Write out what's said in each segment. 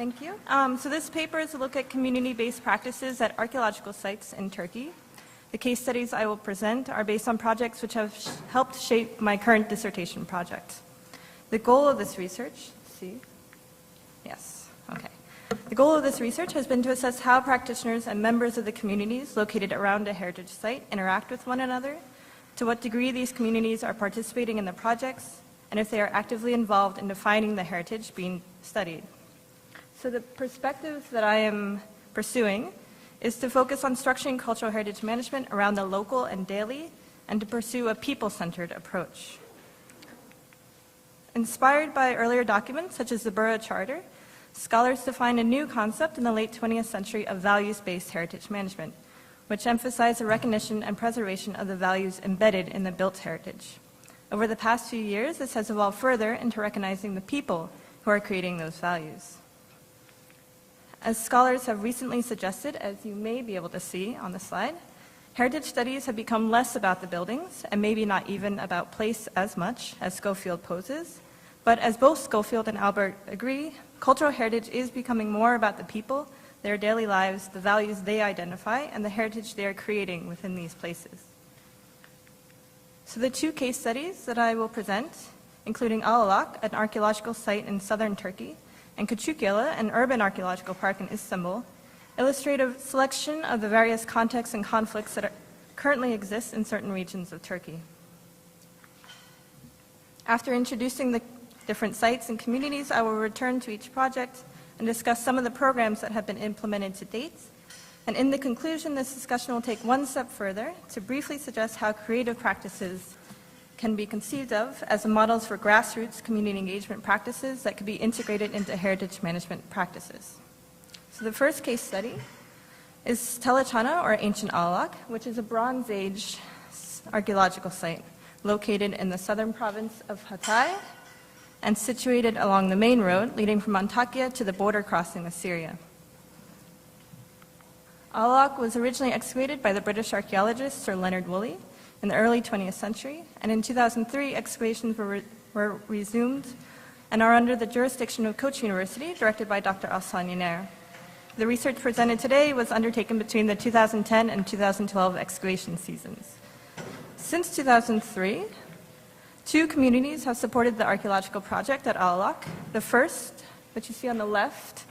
Thank you. So this paper is a look at community-based practices at archaeological sites in Turkey. The case studies I will present are based on projects which have helped shape my current dissertation project. The goal of this research, The goal of this research has been to assess how practitioners and members of the communities located around a heritage site interact with one another, to what degree these communities are participating in the projects, and if they are actively involved in defining the heritage being studied. So the perspective that I am pursuing is to focus on structuring cultural heritage management around the local and daily, and to pursue a people-centered approach. Inspired by earlier documents such as the Borough Charter, scholars defined a new concept in the late 20th century of values-based heritage management, which emphasized the recognition and preservation of the values embedded in the built heritage. Over the past few years, this has evolved further into recognizing the people who are creating those values. As scholars have recently suggested, as you may be able to see on the slide, heritage studies have become less about the buildings, and maybe not even about place as much as Schofield poses. But as both Schofield and Albert agree, cultural heritage is becoming more about the people, their daily lives, the values they identify, and the heritage they are creating within these places. So the two case studies that I will present, including Ağalak, an archaeological site in southern Turkey, and Curricula, an urban archaeological park in Istanbul, illustrate a selection of the various contexts and conflicts that currently exist in certain regions of Turkey. After introducing the different sites and communities, I will return to each project and discuss some of the programs that have been implemented to date. And in the conclusion, this discussion will take one step further to briefly suggest how creative practices can be conceived of as models for grassroots community engagement practices that could be integrated into heritage management practices. So the first case study is Telachana, or ancient Ağalak, which is a Bronze Age archaeological site located in the southern province of Hatay and situated along the main road leading from Antakya to the border crossing with Syria. Ağalak was originally excavated by the British archaeologist Sir Leonard Woolley in the early 20th century, and in 2003 excavations were resumed and are under the jurisdiction of Koç University, directed by Dr. Aslan Yener. The research presented today was undertaken between the 2010 and 2012 excavation seasons. Since 2003, two communities have supported the archaeological project at Ağalak. The first, which you see on the left,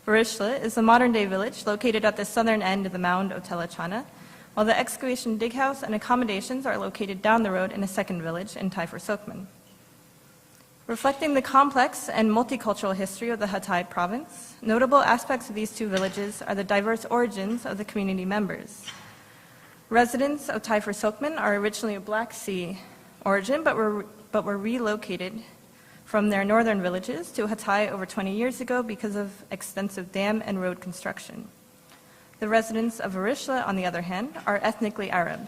Varishla, is a modern-day village located at the southern end of the mound of Telachana, while the excavation dig house and accommodations are located down the road in a second village in Tayfur Sokman. Reflecting the complex and multicultural history of the Hatay province, notable aspects of these two villages are the diverse origins of the community members. Residents of Tayfur Sokman are originally of Black Sea origin, but were relocated from their northern villages to Hatay over 20 years ago because of extensive dam and road construction. The residents of Varishla, on the other hand, are ethnically Arab.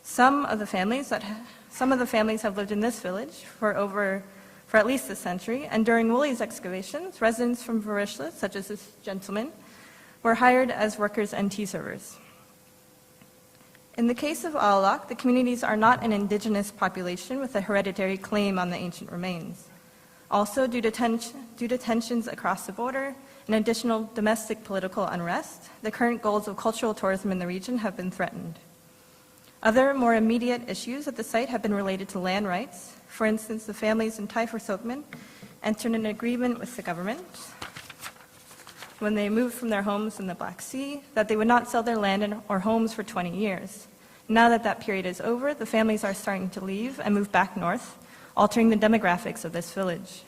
Some of the families have lived in this village for at least a century, and during Woolley's excavations, residents from Varishla, such as this gentleman, were hired as workers and tea servers. In the case of Ağalak, the communities are not an indigenous population with a hereditary claim on the ancient remains. Also, due to tensions across the border and additional domestic political unrest, the current goals of cultural tourism in the region have been threatened. Other more immediate issues at the site have been related to land rights. For instance, the families in Tayfur Sokman entered an agreement with the government when they moved from their homes in the Black Sea that they would not sell their land or homes for 20 years. Now that that period is over, the families are starting to leave and move back north, altering the demographics of this village.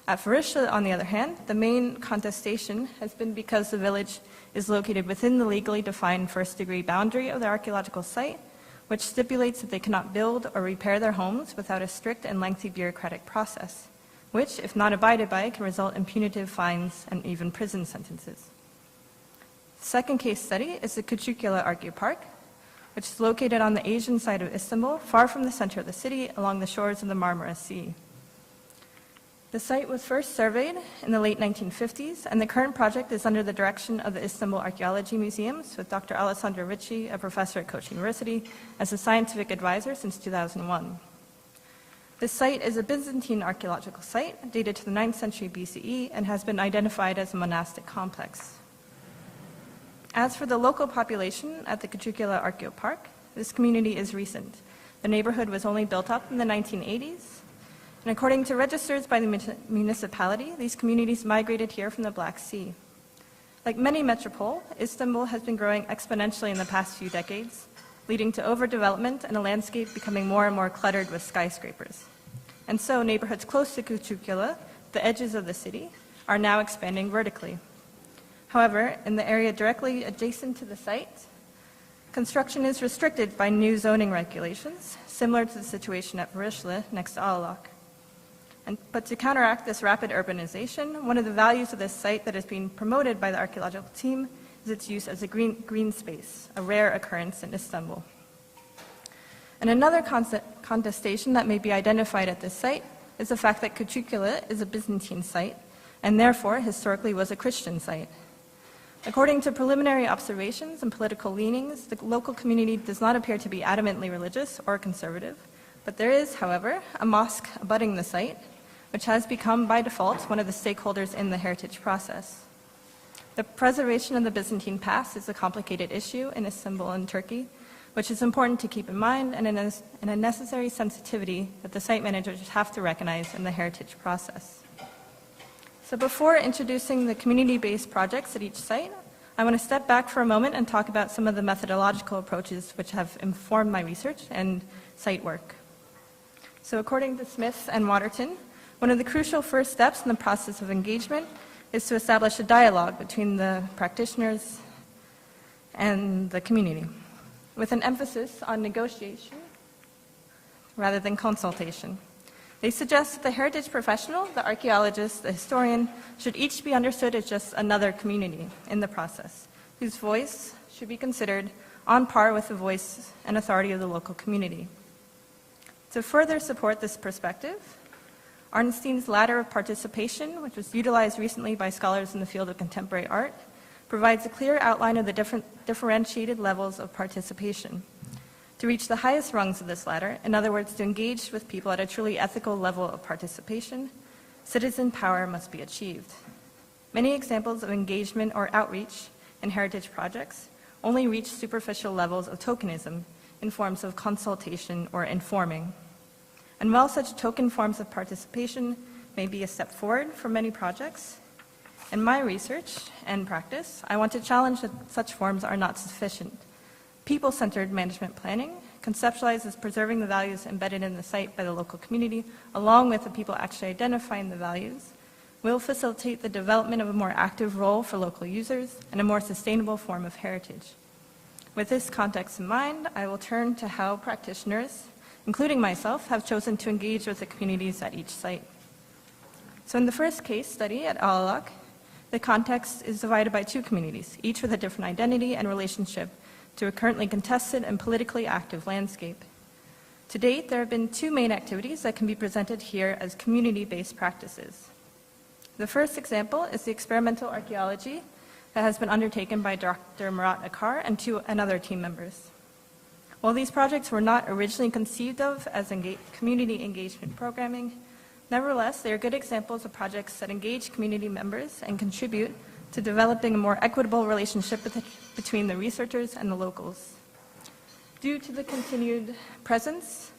At Varishla, on the other hand, the main contestation has been because the village is located within the legally defined first-degree boundary of the archaeological site, which stipulates that they cannot build or repair their homes without a strict and lengthy bureaucratic process, which, if not abided by, can result in punitive fines and even prison sentences. The second case study is the Curricula Archaeopark, which is located on the Asian side of Istanbul, far from the center of the city, along the shores of the Marmara Sea. The site was first surveyed in the late 1950s, and the current project is under the direction of the Istanbul Archaeology Museums, with Dr. Alessandro Ricci, a professor at Koç University, as a scientific advisor since 2001. This site is a Byzantine archaeological site dated to the 9th century BCE and has been identified as a monastic complex. As for the local population at the Curricula Archaeopark, this community is recent. The neighborhood was only built up in the 1980s, and according to registers by the municipality, these communities migrated here from the Black Sea. Like many metropole, Istanbul has been growing exponentially in the past few decades, leading to overdevelopment and a landscape becoming more and more cluttered with skyscrapers. And so neighborhoods close to Curricula, the edges of the city, are now expanding vertically. However, in the area directly adjacent to the site, construction is restricted by new zoning regulations, similar to the situation at Curricula next to Ağalak. But to counteract this rapid urbanization, one of the values of this site that is being promoted by the archaeological team is its use as a green space, a rare occurrence in Istanbul. And another contestation that may be identified at this site is the fact that Curricula is a Byzantine site, and therefore historically was a Christian site. According to preliminary observations and political leanings, the local community does not appear to be adamantly religious or conservative, but there is, however, a mosque abutting the site, which has become, by default, one of the stakeholders in the heritage process. The preservation of the Byzantine past is a complicated issue in Istanbul and Turkey, which is important to keep in mind and a necessary sensitivity that the site managers have to recognize in the heritage process. So before introducing the community-based projects at each site, I want to step back for a moment and talk about some of the methodological approaches which have informed my research and site work. So according to Smith and Waterton, one of the crucial first steps in the process of engagement is to establish a dialogue between the practitioners and the community, with an emphasis on negotiation rather than consultation. They suggest that the heritage professional, the archaeologist, the historian, should each be understood as just another community in the process, whose voice should be considered on par with the voice and authority of the local community. To further support this perspective, Arnstein's ladder of participation, which was utilized recently by scholars in the field of contemporary art, provides a clear outline of the differentiated levels of participation. To reach the highest rungs of this ladder, in other words, to engage with people at a truly ethical level of participation, citizen power must be achieved. Many examples of engagement or outreach in heritage projects only reach superficial levels of tokenism in forms of consultation or informing. And while such token forms of participation may be a step forward for many projects, in my research and practice, I want to challenge that such forms are not sufficient. People-centered management planning, conceptualized as preserving the values embedded in the site by the local community, along with the people actually identifying the values, will facilitate the development of a more active role for local users and a more sustainable form of heritage. With this context in mind, I will turn to how practitioners, including myself, have chosen to engage with the communities at each site. So in the first case study at Ağalak, the context is divided by two communities, each with a different identity and relationship to a currently contested and politically active landscape. To date, there have been two main activities that can be presented here as community-based practices. The first example is the experimental archaeology that has been undertaken by Dr. Murat Akar and two other team members. While these projects were not originally conceived of as community engagement programming, nevertheless, they are good examples of projects that engage community members and contribute to developing a more equitable relationship between the researchers and the locals. Due to the continued presence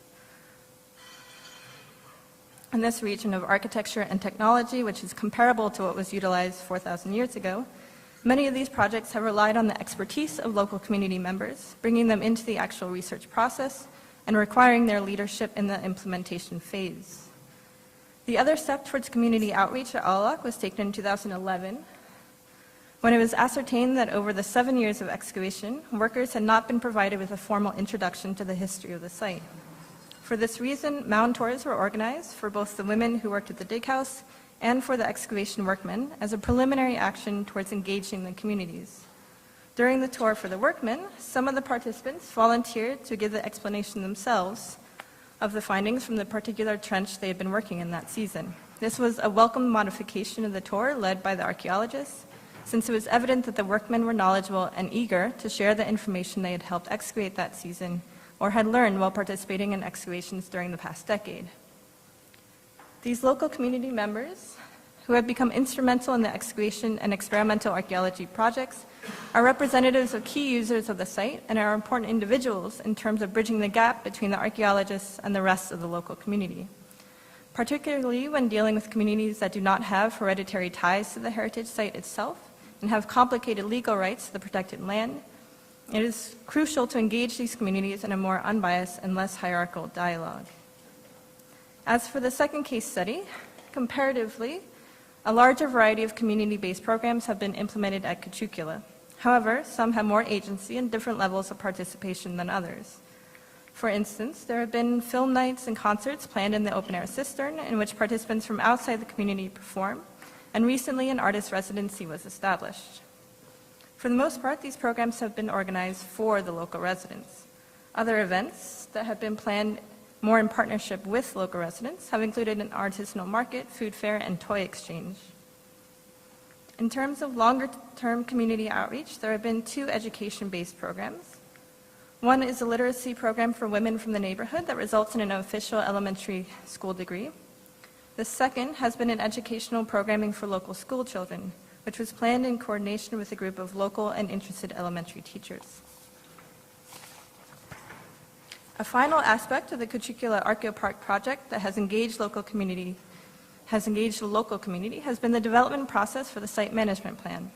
in this region of architecture and technology, which is comparable to what was utilized 4,000 years ago, many of these projects have relied on the expertise of local community members, bringing them into the actual research process and requiring their leadership in the implementation phase. The other step towards community outreach at Ağalak was taken in 2011, when it was ascertained that over the 7 years of excavation, workers had not been provided with a formal introduction to the history of the site. For this reason, mound tours were organized for both the women who worked at the dig house and for the excavation workmen as a preliminary action towards engaging the communities. During the tour for the workmen, some of the participants volunteered to give the explanation themselves of the findings from the particular trench they had been working in that season. This was a welcome modification of the tour led by the archaeologists, since it was evident that the workmen were knowledgeable and eager to share the information they had helped excavate that season or had learned while participating in excavations during the past decade. These local community members, who have become instrumental in the excavation and experimental archaeology projects, are representatives of key users of the site and are important individuals in terms of bridging the gap between the archaeologists and the rest of the local community. Particularly when dealing with communities that do not have hereditary ties to the heritage site itself and have complicated legal rights to the protected land, it is crucial to engage these communities in a more unbiased and less hierarchical dialogue. As for the second case study, comparatively, a larger variety of community-based programs have been implemented at Curricula. However, some have more agency and different levels of participation than others. For instance, there have been film nights and concerts planned in the open-air cistern in which participants from outside the community perform, and recently an artist residency was established. For the most part, these programs have been organized for the local residents. Other events that have been planned more in partnership with local residents have included an artisanal market, food fair, and toy exchange. In terms of longer-term community outreach, there have been 2 education-based programs. One is a literacy program for women from the neighborhood that results in an official elementary school degree. The second has been an educational programming for local school children, which was planned in coordination with a group of local and interested elementary teachers. A final aspect of the Curricula Archaeopark project that has engaged the local community has been the development process for the site management plan.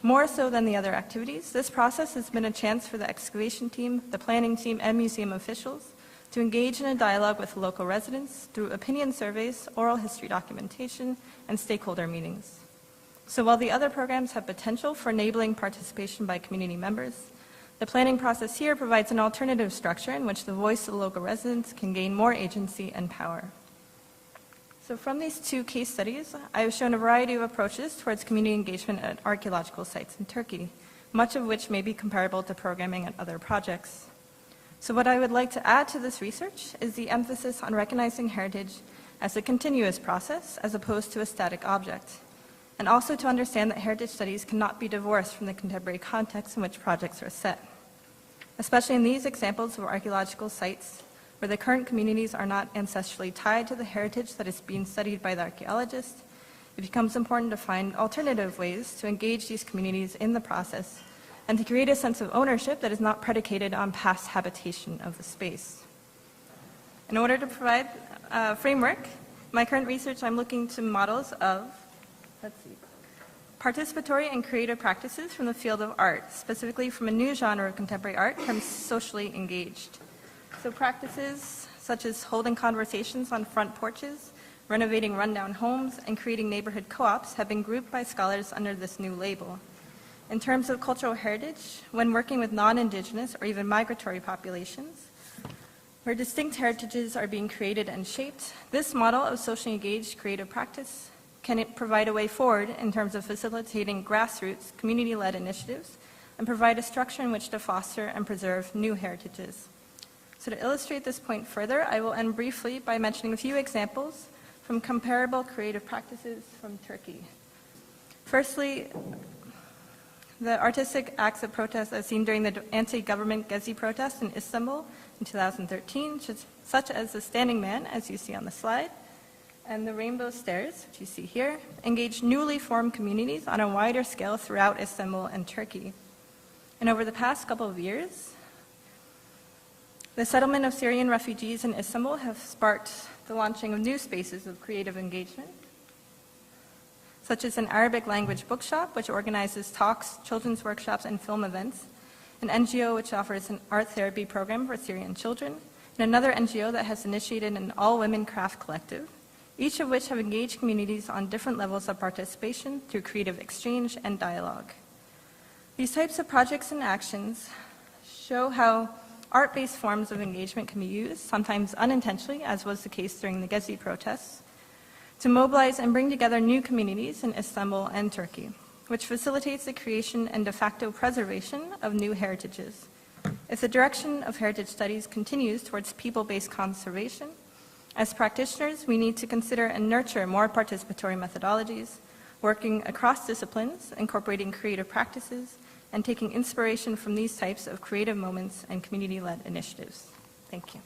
More so than the other activities, this process has been a chance for the excavation team, the planning team, and museum officials to engage in a dialogue with local residents through opinion surveys, oral history documentation, and stakeholder meetings. So while the other programs have potential for enabling participation by community members, the planning process here provides an alternative structure in which the voice of the local residents can gain more agency and power. So from these 2 case studies, I have shown a variety of approaches towards community engagement at archaeological sites in Turkey, much of which may be comparable to programming at other projects. So what I would like to add to this research is the emphasis on recognizing heritage as a continuous process as opposed to a static object, and also to understand that heritage studies cannot be divorced from the contemporary context in which projects are set. Especially in these examples of archaeological sites, where the current communities are not ancestrally tied to the heritage that is being studied by the archaeologist, it becomes important to find alternative ways to engage these communities in the process and to create a sense of ownership that is not predicated on past habitation of the space. In order to provide a framework, in my current research, I'm looking to models of, participatory and creative practices from the field of art, specifically from a new genre of contemporary art termed socially engaged. So practices such as holding conversations on front porches, renovating rundown homes, and creating neighborhood co-ops have been grouped by scholars under this new label. In terms of cultural heritage, when working with non-indigenous or even migratory populations, where distinct heritages are being created and shaped, this model of socially engaged creative practice can provide a way forward in terms of facilitating grassroots, community-led initiatives and provide a structure in which to foster and preserve new heritages. So to illustrate this point further, I will end briefly by mentioning a few examples from comparable creative practices from Turkey. Firstly, the artistic acts of protest as seen during the anti-government Gezi protests in Istanbul in 2013, such as the Standing Man, as you see on the slide, and the Rainbow Stairs, which you see here, engaged newly formed communities on a wider scale throughout Istanbul and Turkey. And over the past couple of years, the settlement of Syrian refugees in Istanbul have sparked the launching of new spaces of creative engagement, such as an Arabic language bookshop, which organizes talks, children's workshops, and film events, an NGO which offers an art therapy program for Syrian children, and another NGO that has initiated an all-women craft collective, each of which have engaged communities on different levels of participation through creative exchange and dialogue. These types of projects and actions show how art-based forms of engagement can be used, sometimes unintentionally, as was the case during the Gezi protests, to mobilize and bring together new communities in Istanbul and Turkey, which facilitates the creation and de facto preservation of new heritages. If the direction of heritage studies continues towards people-based conservation, as practitioners, we need to consider and nurture more participatory methodologies, working across disciplines, incorporating creative practices, and taking inspiration from these types of creative moments and community-led initiatives. Thank you.